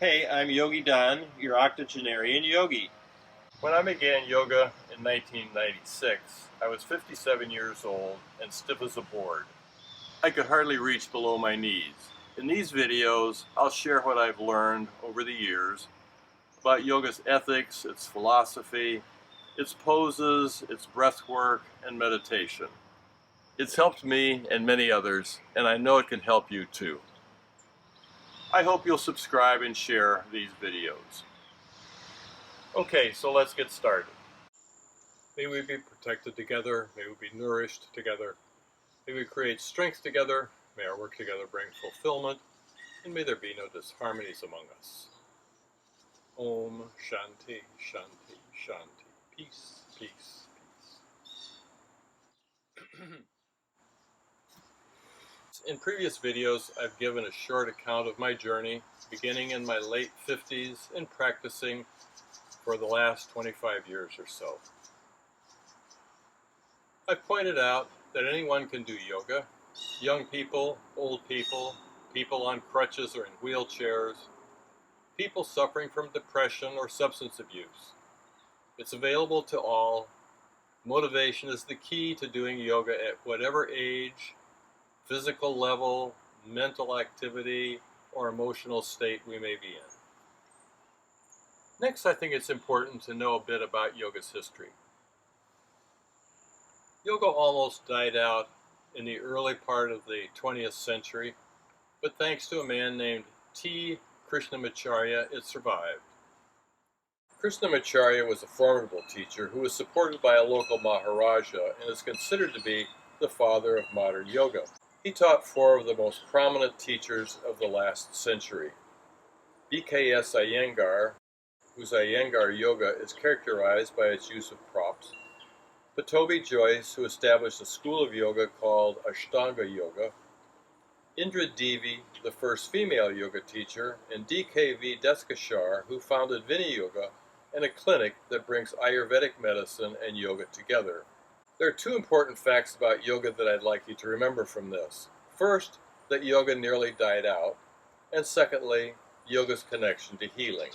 Hey, I'm Yogi Don, your octogenarian yogi. When I began yoga in 1996, I was 57 years old and stiff as a board. I could hardly reach below my knees. In these videos, I'll share what I've learned over the years about yoga's ethics, its philosophy, its poses, its breath work, and meditation. It's helped me and many others, and I know it can help you too. I hope you'll subscribe and share these videos. Okay, so let's get started. May we be protected together, may we be nourished together, may we create strength together, may our work together bring fulfillment, and may there be no disharmonies among us. Om Shanti, Shanti, Shanti. Peace, peace, peace. In previous videos, I've given a short account of my journey, beginning in my late 50s and practicing for the last 25 years or so. I pointed out that anyone can do yoga. Young people, old people, people on crutches or in wheelchairs, people suffering from depression or substance abuse. It's available to all. Motivation is the key to doing yoga at whatever age, physical level, mental activity, or emotional state we may be in. Next, I think it's important to know a bit about yoga's history. Yoga almost died out in the early part of the 20th century, but thanks to a man named T. Krishnamacharya, it survived. Krishnamacharya was a formidable teacher who was supported by a local Maharaja and is considered to be the father of modern yoga. He taught four of the most prominent teachers of the last century. B.K.S. Iyengar, whose Iyengar yoga is characterized by its use of props, Pattabhi Jois, who established a school of yoga called Ashtanga Yoga, Indra Devi, the first female yoga teacher, and D.K.V. Deskashar, who founded Vinaya Yoga and a clinic that brings Ayurvedic medicine and yoga together. There are two important facts about yoga that I'd like you to remember from this. First, that yoga nearly died out, and secondly, yoga's connection to healing.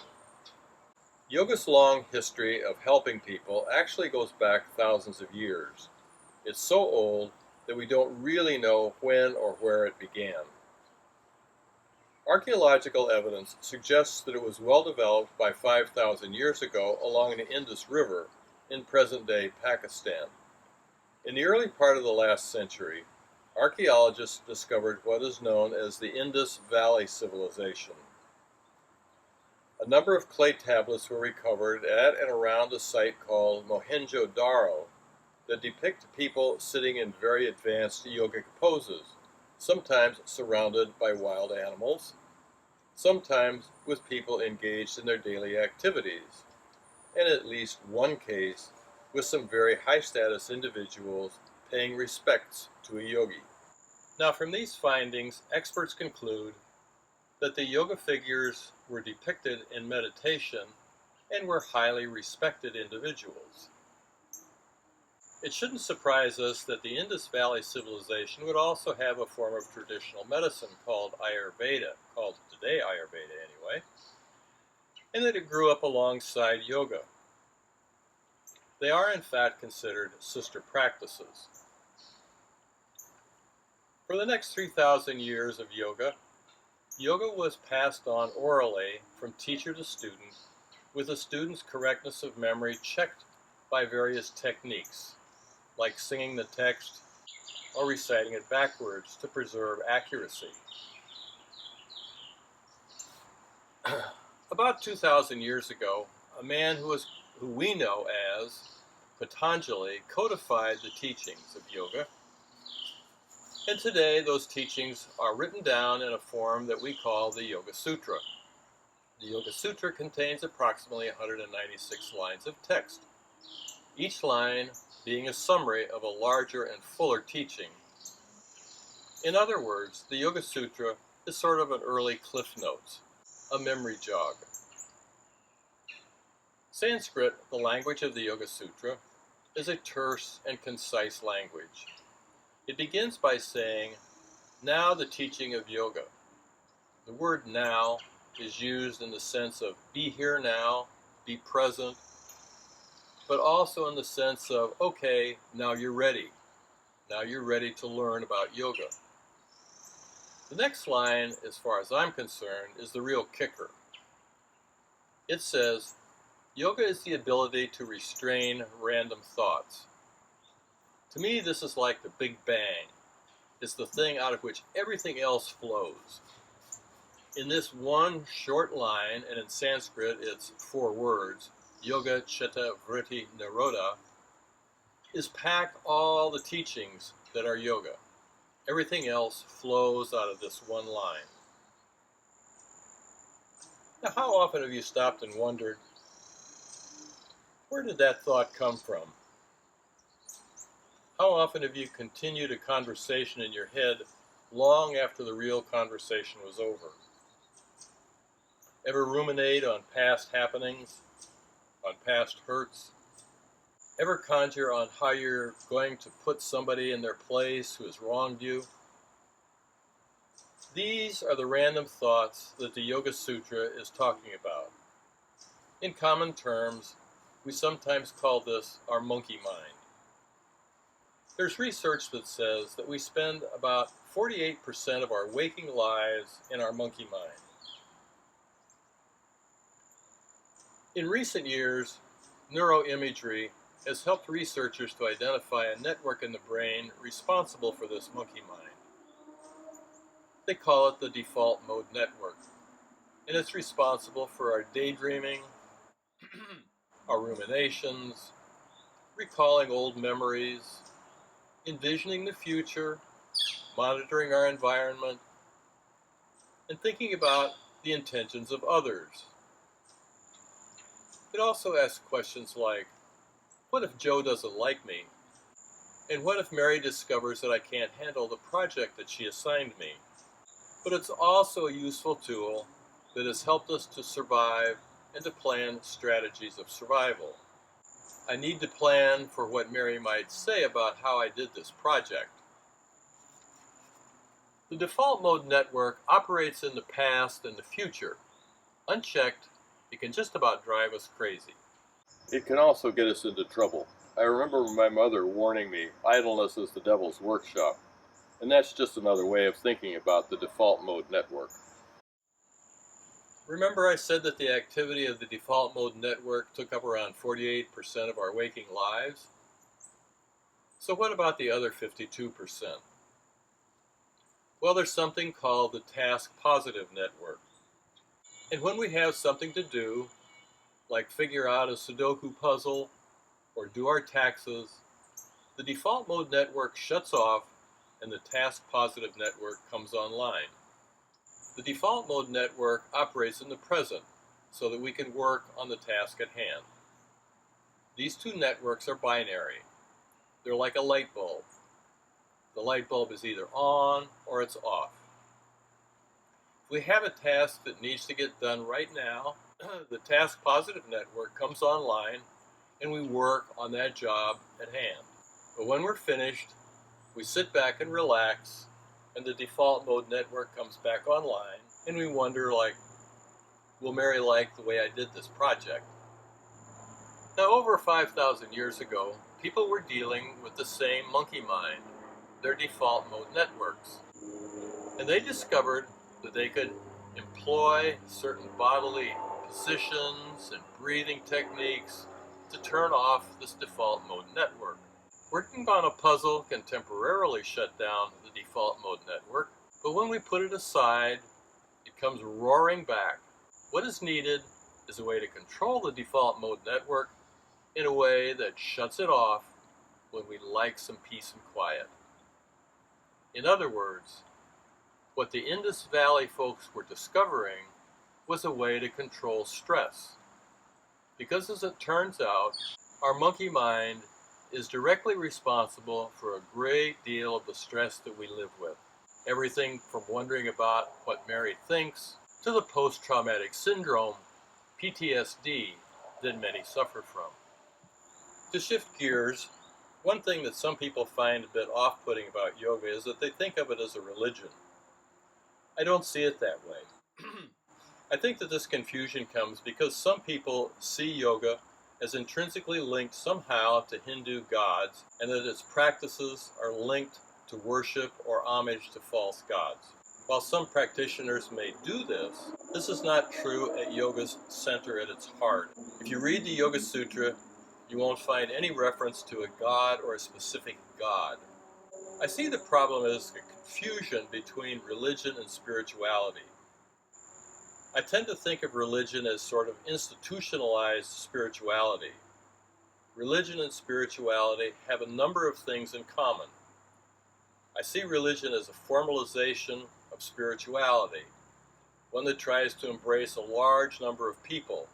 Yoga's long history of helping people actually goes back thousands of years. It's so old that we don't really know when or where it began. Archaeological evidence suggests that it was well developed by 5,000 years ago along the Indus River in present-day Pakistan. In the early part of the last century, archaeologists discovered what is known as the Indus Valley Civilization. A number of clay tablets were recovered at and around a site called Mohenjo-Daro that depict people sitting in very advanced yogic poses, sometimes surrounded by wild animals, sometimes with people engaged in their daily activities, and in at least one case with some very high-status individuals paying respects to a yogi. Now, from these findings, experts conclude that the yoga figures were depicted in meditation and were highly respected individuals. It shouldn't surprise us that the Indus Valley civilization would also have a form of traditional medicine called Ayurveda, called today Ayurveda anyway, and that it grew up alongside yoga. They are in fact considered sister practices. For the next 3,000 years of yoga, yoga was passed on orally from teacher to student, with the student's correctness of memory checked by various techniques, like singing the text or reciting it backwards to preserve accuracy. About 2,000 years ago, a man who we know as Patanjali codified the teachings of yoga, and today those teachings are written down in a form that we call the Yoga Sutra. The Yoga Sutra contains approximately 196 lines of text, each line being a summary of a larger and fuller teaching. In other words, the Yoga Sutra is sort of an early Cliff Notes, a memory jog. Sanskrit, the language of the Yoga Sutra, is a terse and concise language. It begins by saying, "Now the teaching of yoga." The word "now" is used in the sense of be here now, be present, but also in the sense of, okay, now you're ready. Now you're ready to learn about yoga. The next line, as far as I'm concerned, is the real kicker. It says, yoga is the ability to restrain random thoughts. To me, this is like the Big Bang. It's the thing out of which everything else flows. In this one short line, and in Sanskrit it's 4 words, Yoga Chitta Vritti Nirodha, is packed all the teachings that are yoga. Everything else flows out of this one line. Now, how often have you stopped and wondered, where did that thought come from? How often have you continued a conversation in your head long after the real conversation was over? Ever ruminate on past happenings, on past hurts? Ever conjure on how you're going to put somebody in their place who has wronged you? These are the random thoughts that the Yoga Sutra is talking about. In common terms, we sometimes call this our monkey mind. There's research that says that we spend about 48% of our waking lives in our monkey mind. In recent years, neuroimagery has helped researchers to identify a network in the brain responsible for this monkey mind. They call it the default mode network, and it's responsible for our daydreaming, our ruminations, recalling old memories, envisioning the future, monitoring our environment, and thinking about the intentions of others. It also asks questions like, what if Joe doesn't like me? And what if Mary discovers that I can't handle the project that she assigned me? But it's also a useful tool that has helped us to survive and to plan strategies of survival. I need to plan for what Mary might say about how I did this project. The default mode network operates in the past and the future. Unchecked, it can just about drive us crazy. It can also get us into trouble. I remember my mother warning me, idleness is the devil's workshop, and that's just another way of thinking about the default mode network. Remember I said that the activity of the default mode network took up around 48% of our waking lives? So what about the other 52%? Well, there's something called the task positive network. And when we have something to do, like figure out a Sudoku puzzle or do our taxes, the default mode network shuts off and the task positive network comes online. The default mode network operates in the present so that we can work on the task at hand. These two networks are binary. They're like a light bulb. The light bulb is either on or it's off. If we have a task that needs to get done right now, the task positive network comes online and we work on that job at hand. But when we're finished, we sit back and relax, and the default mode network comes back online, and we wonder, like, will Mary like the way I did this project? Now, over 5,000 years ago, people were dealing with the same monkey mind, their default mode networks. And they discovered that they could employ certain bodily positions and breathing techniques to turn off this default mode network. Working on a puzzle can temporarily shut down the default mode network, but when we put it aside, it comes roaring back. What is needed is a way to control the default mode network in a way that shuts it off when we like some peace and quiet. In other words, what the Indus Valley folks were discovering was a way to control stress. Because as it turns out, our monkey mind is directly responsible for a great deal of the stress that we live with. Everything from wondering about what Mary thinks to the post-traumatic syndrome, PTSD, that many suffer from. To shift gears, one thing that some people find a bit off-putting about yoga is that they think of it as a religion. I don't see it that way. I think that this confusion comes because some people see yoga as intrinsically linked somehow to Hindu gods, and that its practices are linked to worship or homage to false gods. While some practitioners may do this, this is not true at yoga's center at its heart. If you read the Yoga Sutra, you won't find any reference to a god or a specific god. I see the problem as a confusion between religion and spirituality. I tend to think of religion as sort of institutionalized spirituality. Religion and spirituality have a number of things in common. I see religion as a formalization of spirituality, one that tries to embrace a large number of people.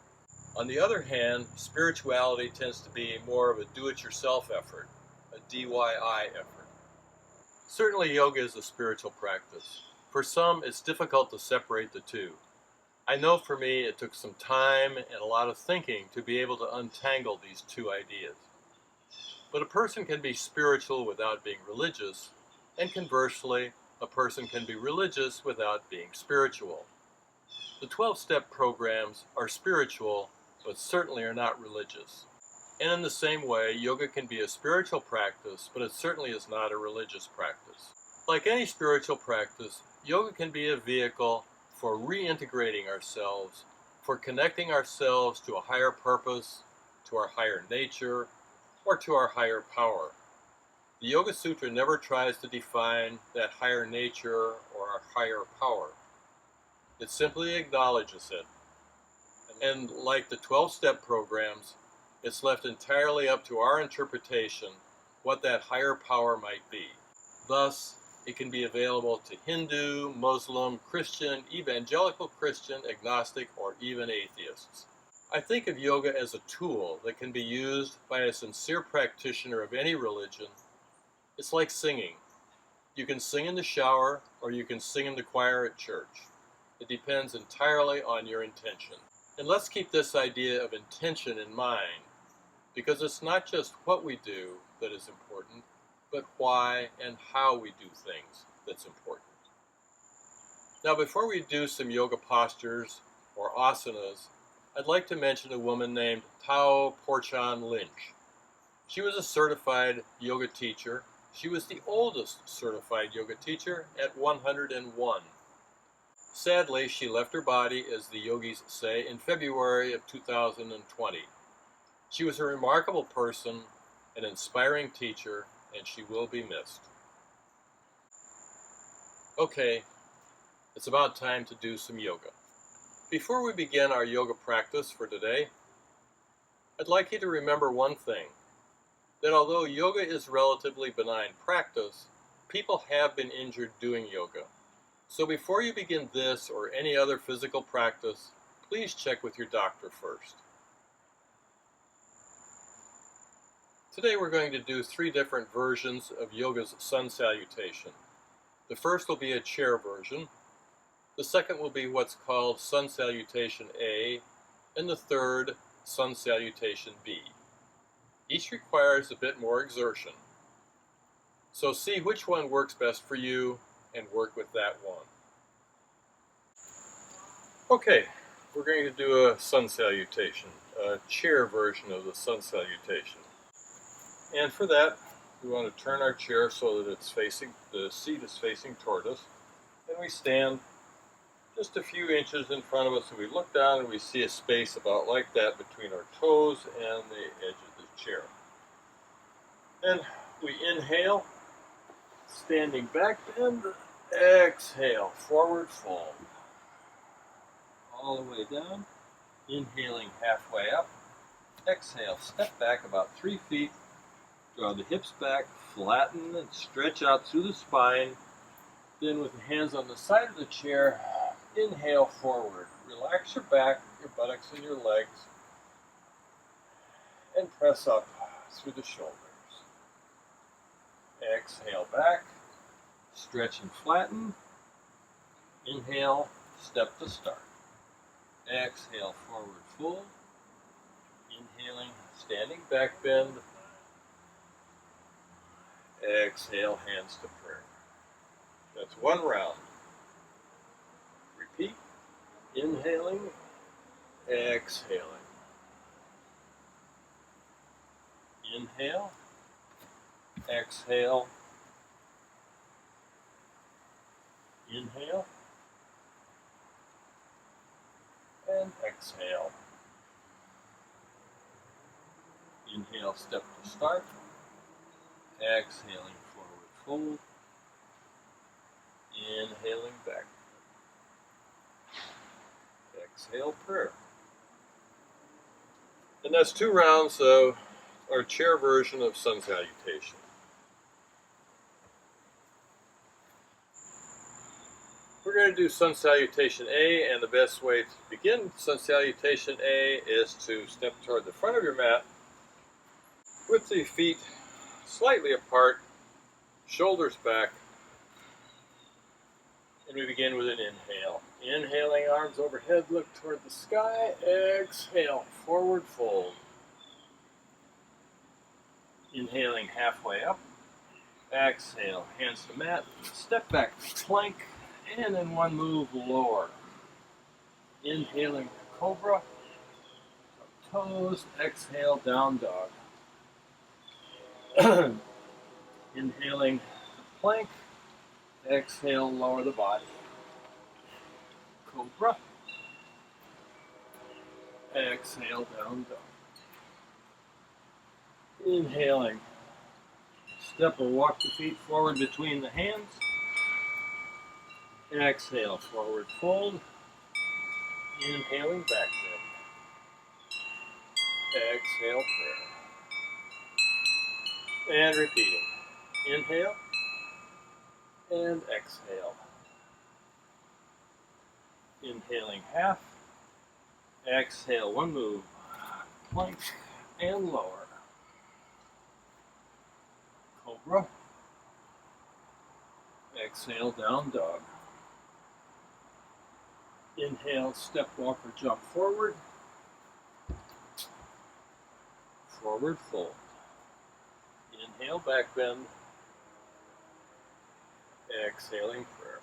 On the other hand, spirituality tends to be more of a do-it-yourself effort, a DIY effort. Certainly yoga is a spiritual practice. For some, it's difficult to separate the two. I know for me it took some time and a lot of thinking to be able to untangle these two ideas. But a person can be spiritual without being religious, and conversely, a person can be religious without being spiritual. The 12-step programs are spiritual, but certainly are not religious. And in the same way, yoga can be a spiritual practice, but it certainly is not a religious practice. Like any spiritual practice, yoga can be a vehicle for reintegrating ourselves, for connecting ourselves to a higher purpose, to our higher nature, or to our higher power. The Yoga Sutra never tries to define that higher nature or our higher power. It simply acknowledges it. And like the 12-step programs, it's left entirely up to our interpretation what that higher power might be. Thus, it can be available to Hindu, Muslim, Christian, evangelical Christian, agnostic, or even atheists. I think of yoga as a tool that can be used by a sincere practitioner of any religion. It's like singing. You can sing in the shower, or you can sing in the choir at church. It depends entirely on your intention. And let's keep this idea of intention in mind, because it's not just what we do that is important, but why and how we do things that's important. Now, before we do some yoga postures or asanas, I'd like to mention a woman named Tao Porchan Lynch. She was a certified yoga teacher. She was the oldest certified yoga teacher at 101. Sadly, she left her body, as the yogis say, in February of 2020. She was a remarkable person, an inspiring teacher, and she will be missed. Okay, it's about time to do some yoga. Before we begin our yoga practice for today, I'd like you to remember one thing, that although yoga is a relatively benign practice, people have been injured doing yoga. So before you begin this or any other physical practice, please check with your doctor first. Today we're going to do 3 different versions of yoga's sun salutation. The first will be a chair version. The second will be what's called sun salutation A, and the third, sun salutation B. Each requires a bit more exertion. So see which one works best for you and work with that one. Okay, we're going to do a sun salutation, a chair version of the sun salutation. And for that, we want to turn our chair so that the seat is facing toward us, and we stand just a few inches in front of us, and we look down and we see a space about like that between our toes and the edge of the chair. Then we inhale, standing back bend, exhale, forward fold. All the way down, inhaling halfway up, exhale, step back about 3 feet, draw the hips back, flatten and stretch out through the spine. Then with the hands on the side of the chair, inhale forward. Relax your back, your buttocks and your legs, and press up through the shoulders. Exhale back, stretch and flatten. Inhale, step to start. Exhale, forward fold. Inhaling, standing back bend. Exhale, hands to prayer. That's 1 round. Repeat. Inhaling, exhaling. Inhale, exhale. Inhale and exhale. Inhale, step to start. Exhaling, forward fold. Inhaling back. Exhale, prayer. And that's 2 rounds of our chair version of sun salutation. We're going to do sun salutation A, and the best way to begin sun salutation A is to step toward the front of your mat with the feet slightly apart, shoulders back, and we begin with an inhale. Inhaling, arms overhead, look toward the sky. Exhale, forward fold. Inhaling halfway up. Exhale, hands to mat, step back, plank, and in one move, lower. Inhaling, cobra, toes, exhale, down dog. Inhaling, plank, exhale, lower the body. Cobra, exhale, down dog. Inhaling, step or walk the feet forward between the hands. Exhale, forward fold. Inhaling, back bend. Exhale, prayer. And repeating. Inhale and exhale. Inhaling half. Exhale, one move. Plank and lower. Cobra. Exhale, down dog. Inhale, step, walk, or jump forward. Forward fold. Inhale, back bend. Exhaling, prayer.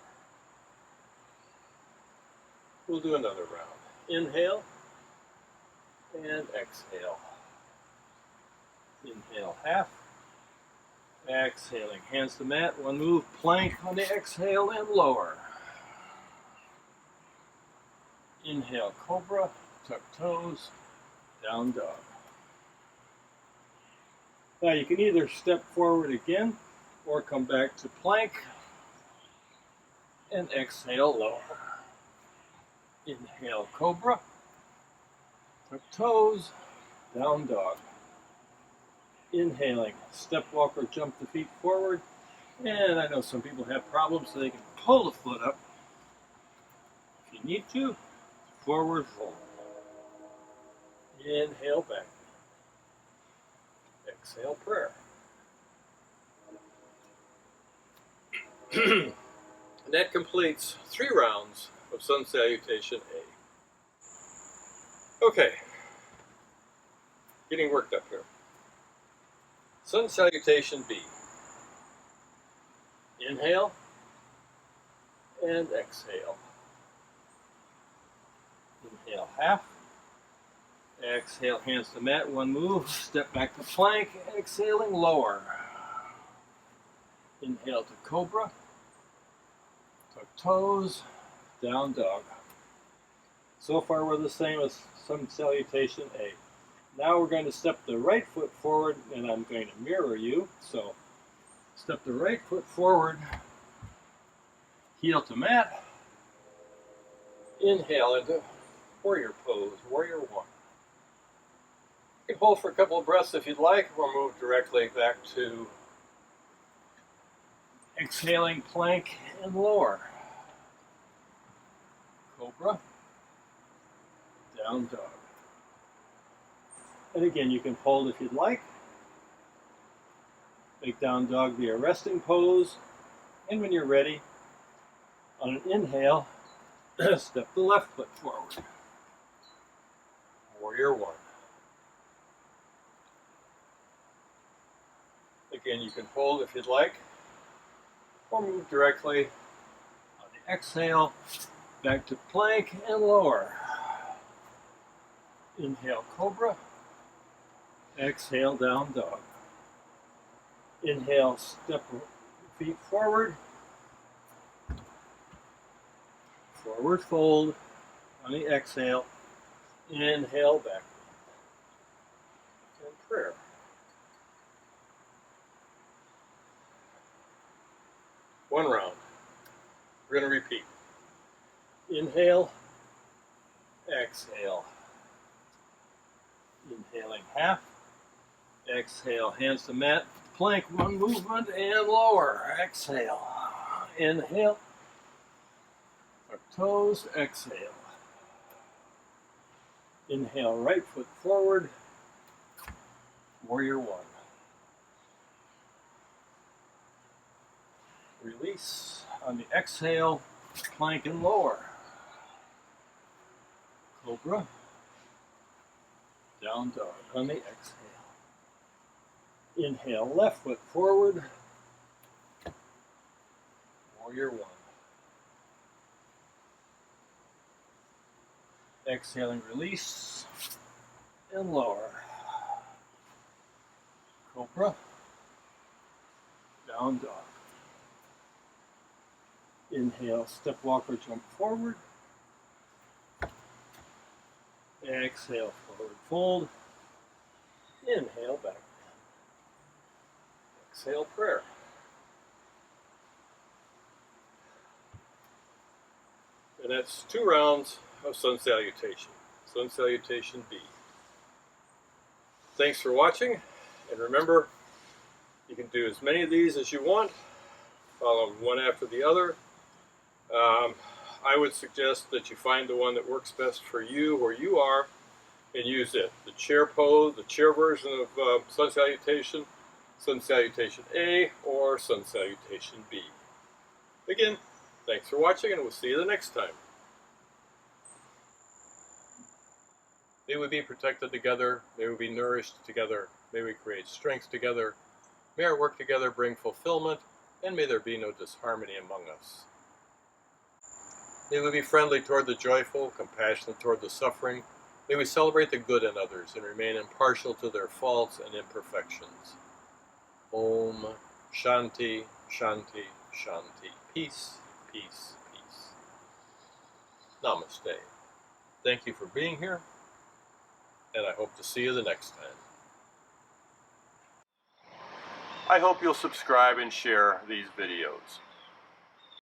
We'll do another round. Inhale and exhale. Inhale, half. Exhaling, hands to mat, one move, plank on the exhale and lower. Inhale, cobra, tuck toes, down dog. Now you can either step forward again or come back to plank and exhale, lower. Inhale, cobra, tuck toes, down dog. Inhaling, step, walk, or jump the feet forward. And I know some people have problems, so they can pull the foot up. If you need to, forward fold. Inhale, back. Exhale, prayer. And that completes 3 rounds of sun salutation A. Okay, getting worked up here. Sun salutation B. Inhale and exhale. Inhale, half. Exhale, hands to mat, one move. Step back to plank, exhaling, lower. Inhale to cobra. Tuck toes, down dog. So far we're the same as sun salutation A. Now we're going to step the right foot forward, and I'm going to mirror you. So step the right foot forward, heel to mat. Inhale into warrior pose, warrior one. You can hold for a couple of breaths if you'd like, or move directly back to exhaling, plank and lower. Cobra, down dog. And again, you can hold if you'd like. Make down dog be a resting pose. And when you're ready, on an inhale, step the left foot forward. Warrior one. Again, you can hold if you'd like, or move directly on the exhale Back to plank and lower. Inhale, cobra. Exhale, down dog. Inhale, step feet forward. Forward fold. On the exhale, inhale back. And prayer. One round. We're going to repeat. Inhale, exhale. Inhaling half. Exhale, hands to mat. Plank, one movement and lower. Exhale. Inhale. Our toes, exhale. Inhale, right foot forward. Warrior one. Release on the exhale, plank and lower. Cobra. Down dog on the exhale. Inhale, left foot forward. Warrior one. Exhaling, release and lower. Cobra. Down dog. Inhale, step walker, jump forward. Exhale, forward fold. Inhale, back. Exhale, prayer. And that's 2 rounds of sun salutation. Sun salutation B. Thanks for watching, and remember, you can do as many of these as you want. Follow them one after the other. I would suggest that you find the one that works best for you where you are and use it. The chair pose, the chair version of sun salutation A, or sun salutation B. Again, thanks for watching, and we'll see you the next time. May we be protected together. May we be nourished together. May we create strength together. May our work together bring fulfillment, and may there be no disharmony among us. May we be friendly toward the joyful, compassionate toward the suffering. May we celebrate the good in others and remain impartial to their faults and imperfections. Om Shanti, Shanti, Shanti. Peace, peace, peace. Namaste. Thank you for being here, and I hope to see you the next time. I hope you'll subscribe and share these videos.